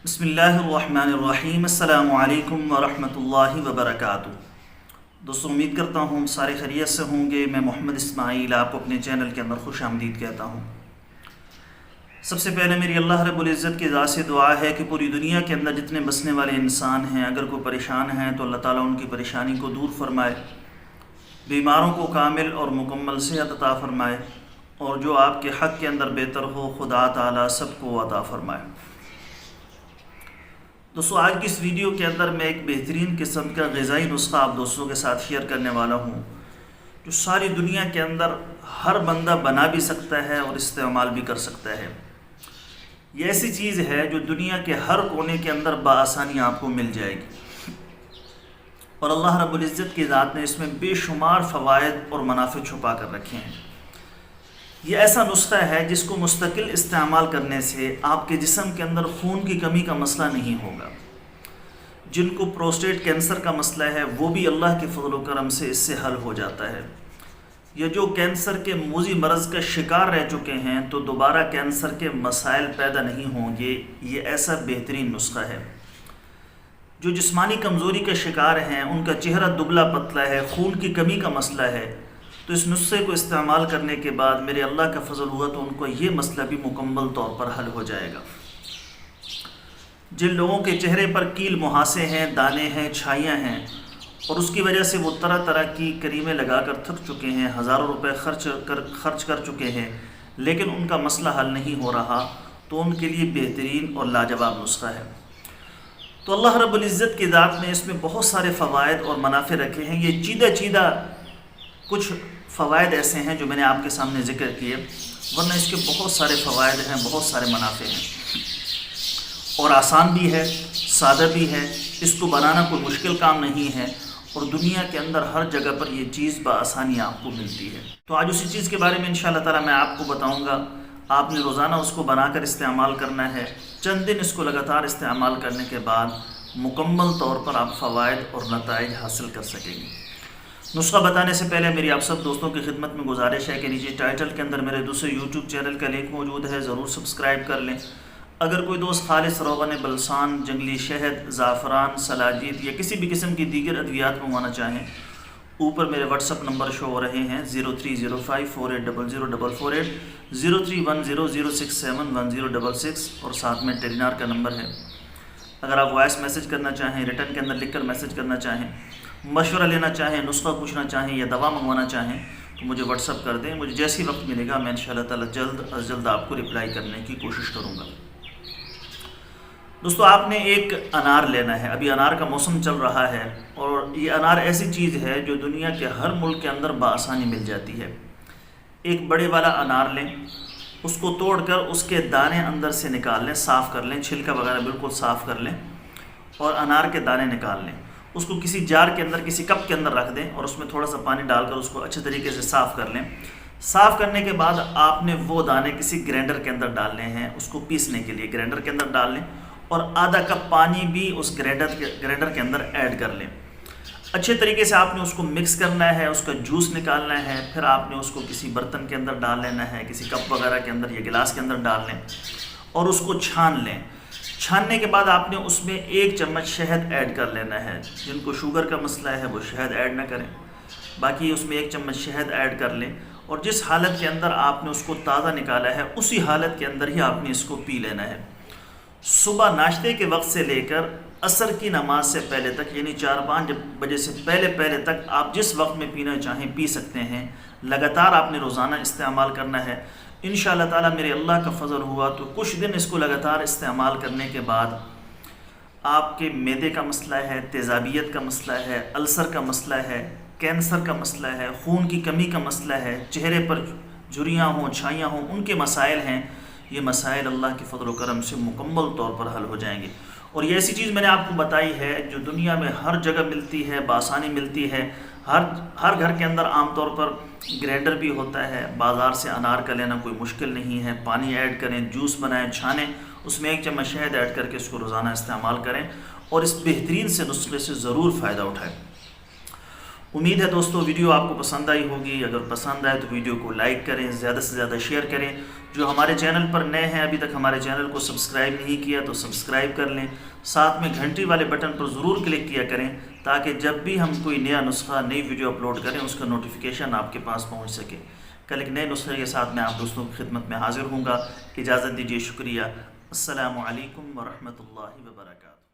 بسم اللہ الرحمن الرحیم۔ السلام علیکم ورحمۃ اللہ وبرکاتہ۔ دوستوں، امید کرتا ہوں سارے خیریت سے ہوں گے۔ میں محمد اسماعیل آپ کو اپنے چینل کے اندر خوش آمدید کہتا ہوں۔ سب سے پہلے میری اللہ رب العزت کی ذات سے دعا ہے کہ پوری دنیا کے اندر جتنے بسنے والے انسان ہیں، اگر کوئی پریشان ہیں تو اللہ تعالیٰ ان کی پریشانی کو دور فرمائے، بیماروں کو کامل اور مکمل صحت عطا فرمائے، اور جو آپ کے حق کے اندر بہتر ہو خدا تعالیٰ سب کو عطا فرمائے۔ دوستو، آج کی اس ویڈیو کے اندر میں ایک بہترین قسم کا غذائی نسخہ آپ دوستوں کے ساتھ شیئر کرنے والا ہوں، جو ساری دنیا کے اندر ہر بندہ بنا بھی سکتا ہے اور استعمال بھی کر سکتا ہے۔ یہ ایسی چیز ہے جو دنیا کے ہر کونے کے اندر بآسانی آپ کو مل جائے گی، اور اللہ رب العزت کی ذات نے اس میں بے شمار فوائد اور منافع چھپا کر رکھے ہیں۔ یہ ایسا نسخہ ہے جس کو مستقل استعمال کرنے سے آپ کے جسم کے اندر خون کی کمی کا مسئلہ نہیں ہوگا۔ جن کو پروسٹیٹ کینسر کا مسئلہ ہے وہ بھی اللہ کے فضل و کرم سے اس سے حل ہو جاتا ہے، یا جو کینسر کے موذی مرض کا شکار رہ چکے ہیں تو دوبارہ کینسر کے مسائل پیدا نہیں ہوں گے۔ یہ ایسا بہترین نسخہ ہے۔ جو جسمانی کمزوری کا شکار ہیں، ان کا چہرہ دبلا پتلا ہے، خون کی کمی کا مسئلہ ہے، تو اس نسخے کو استعمال کرنے کے بعد میرے اللہ کا فضل ہوا تو ان کو یہ مسئلہ بھی مکمل طور پر حل ہو جائے گا۔ جن لوگوں کے چہرے پر کیل مہاسے ہیں، دانے ہیں، چھائیاں ہیں، اور اس کی وجہ سے وہ طرح طرح کی کریمیں لگا کر تھک چکے ہیں، ہزاروں روپے خرچ کر چکے ہیں، لیکن ان کا مسئلہ حل نہیں ہو رہا، تو ان کے لیے بہترین اور لاجواب نسخہ ہے۔ تو اللہ رب العزت کی ذات نے اس میں بہت سارے فوائد اور منافع رکھے ہیں۔ یہ چیدہ کچھ فوائد ایسے ہیں جو میں نے آپ کے سامنے ذکر کیے، ورنہ اس کے بہت سارے فوائد ہیں، بہت سارے منافع ہیں، اور آسان بھی ہے، سادہ بھی ہے۔ اس کو بنانا کوئی مشکل کام نہیں ہے، اور دنیا کے اندر ہر جگہ پر یہ چیز بآسانی آپ کو ملتی ہے۔ تو آج اسی چیز کے بارے میں انشاءاللہ تعالیٰ میں آپ کو بتاؤں گا۔ آپ نے روزانہ اس کو بنا کر استعمال کرنا ہے۔ چند دن اس کو لگاتار استعمال کرنے کے بعد مکمل طور پر آپ فوائد اور نتائج حاصل کر سکیں گے۔ نسخہ بتانے سے پہلے میری آپ سب دوستوں کی خدمت میں گزارش ہے کہ نیچے ٹائٹل کے اندر میرے دوسرے یوٹیوب چینل کا لنک موجود ہے، ضرور سبسکرائب کر لیں۔ اگر کوئی دوست خالص روغن بلسان، جنگلی شہد، زعفران، سلاجید یا کسی بھی قسم کی دیگر ادویات منگوانا چاہیں، اوپر میرے واٹس اپ نمبر شو ہو رہے ہیں 030548004448، 031006711066، اور ساتھ میں ٹیلی نار کا نمبر ہے۔ اگر آپ وائس میسج کرنا چاہیں، ریٹن کے اندر لکھ کر میسج کرنا چاہیں، مشورہ لینا چاہیں، نسخہ پوچھنا چاہیں یا دوا منگوانا چاہیں، تو مجھے واٹس اپ کر دیں۔ مجھے جیسی وقت ملے گا میں انشاءاللہ تعالی جلد از جلد آپ کو رپلائی کرنے کی کوشش کروں گا۔ دوستو، آپ نے ایک انار لینا ہے۔ ابھی انار کا موسم چل رہا ہے، اور یہ انار ایسی چیز ہے جو دنیا کے ہر ملک کے اندر بآسانی مل جاتی ہے۔ ایک بڑے والا انار لیں، اس کو توڑ کر اس کے دانے اندر سے نکال لیں، صاف کر لیں، چھلکا وغیرہ بالکل صاف کر لیں، اور انار کے دانے نکال لیں۔ اس کو کسی جار کے اندر، کسی کپ کے اندر رکھ دیں، اور اس میں تھوڑا سا پانی ڈال کر اس کو اچھے طریقے سے صاف کر لیں۔ صاف کرنے کے بعد آپ نے وہ دانے کسی گرینڈر کے اندر ڈالنے ہیں، اس کو پیسنے کے لیے گرینڈر کے اندر ڈال لیں، اور آدھا کپ پانی بھی اس گرینڈر کے اندر ایڈ کر لیں۔ اچھے طریقے سے آپ نے اس کو مکس کرنا ہے، اس کا جوس نکالنا ہے، پھر آپ نے اس کو کسی برتن کے اندر ڈال لینا ہے، کسی کپ وغیرہ کے اندر یا گلاس کے اندر ڈال لیں، اور اس کو چھان لیں۔ چھاننے کے بعد آپ نے اس میں 1 چمچ شہد ایڈ کر لینا ہے۔ جن کو شوگر کا مسئلہ ہے وہ شہد ایڈ نہ کریں، باقی اس میں 1 چمچ شہد ایڈ کر لیں، اور جس حالت کے اندر آپ نے اس کو تازہ نکالا ہے اسی حالت کے اندر ہی آپ نے اس کو پی لینا ہے۔ صبح ناشتے کے وقت سے لے کر عصر کی نماز سے پہلے تک، یعنی 4-5 بجے سے پہلے تک آپ جس وقت میں پینا چاہیں پی سکتے ہیں۔ لگاتار آپ نے روزانہ استعمال کرنا ہے۔ انشاءاللہ تعالیٰ میرے اللہ کا فضل ہوا تو کچھ دن اس کو لگاتار استعمال کرنے کے بعد آپ کے معدے کا مسئلہ ہے، تیزابیت کا مسئلہ ہے، السر کا مسئلہ ہے، کینسر کا مسئلہ ہے، خون کی کمی کا مسئلہ ہے، چہرے پر جھریاں ہوں، چھائیاں ہوں، ان کے مسائل ہیں، یہ مسائل اللہ کے فضل و کرم سے مکمل طور پر حل ہو جائیں گے۔ اور یہ ایسی چیز میں نے آپ کو بتائی ہے جو دنیا میں ہر جگہ ملتی ہے، بآسانی ملتی ہے۔ ہر گھر کے اندر عام طور پر گرینڈر بھی ہوتا ہے، بازار سے انار کا لینا کوئی مشکل نہیں ہے۔ پانی ایڈ کریں، جوس بنائیں، چھانیں، اس میں 1 چمچ شہد ایڈ کر کے اس کو روزانہ استعمال کریں، اور اس بہترین سے نسخے سے ضرور فائدہ اٹھائیں۔ امید ہے دوستو ویڈیو آپ کو پسند آئی ہوگی. اگر پسند آئے تو ویڈیو کو لائک کریں, زیادہ سے زیادہ شیئر کریں. جو ہمارے چینل پر نئے ہیں, ابھی تک ہمارے چینل کو سبسکرائب نہیں کیا تو سبسکرائب کر لیں. ساتھ میں گھنٹی والے بٹن پر ضرور کلک کیا کریں تاکہ جب بھی ہم کوئی نیا نسخہ, نئی ویڈیو اپلوڈ کریں اس کا نوٹیفیکیشن آپ کے پاس پہنچ سکے. کل ایک نئے نسخے کے ساتھ میں آپ دوستوں کی خدمت میں حاضر ہوں گا. اجازت دیجیے, شکریہ. السلام علیکم ورحمۃ اللہ وبرکاتہ.